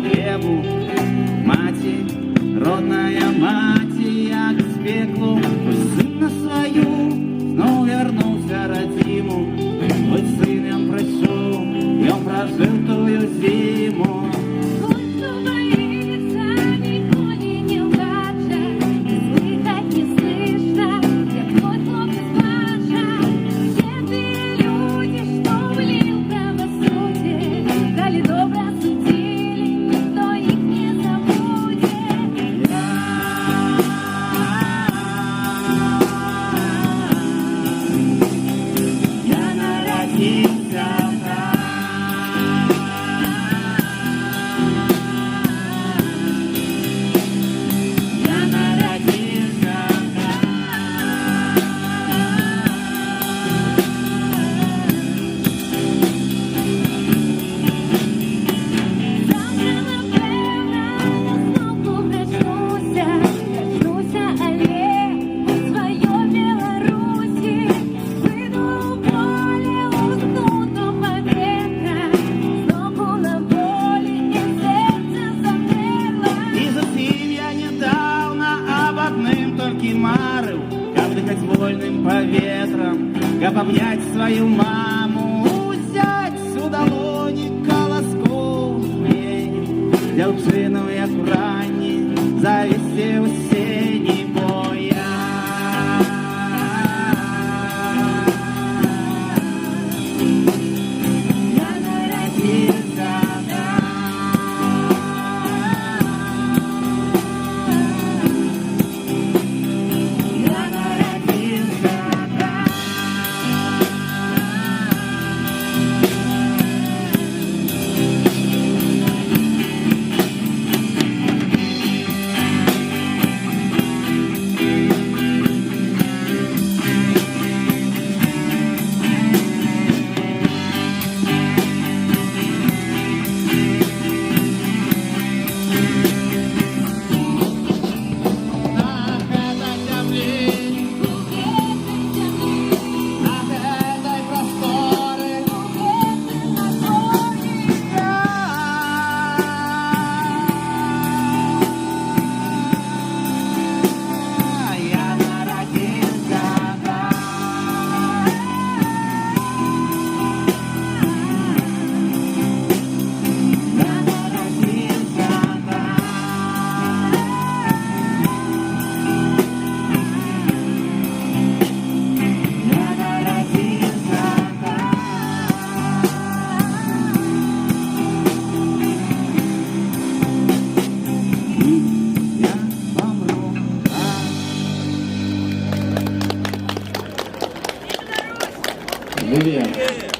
Глебу. Маті, родная маті, як з пеклу, сина свою знов вернувся родиму. Хоч синем пройшов, і он прожив тую зиму. Марив, как дыхать вольным поветром, как обнять свою маму, взять всю долоні колосков змей, дівчину, як у ранні, завісті осінні боя. Я народився. Привет.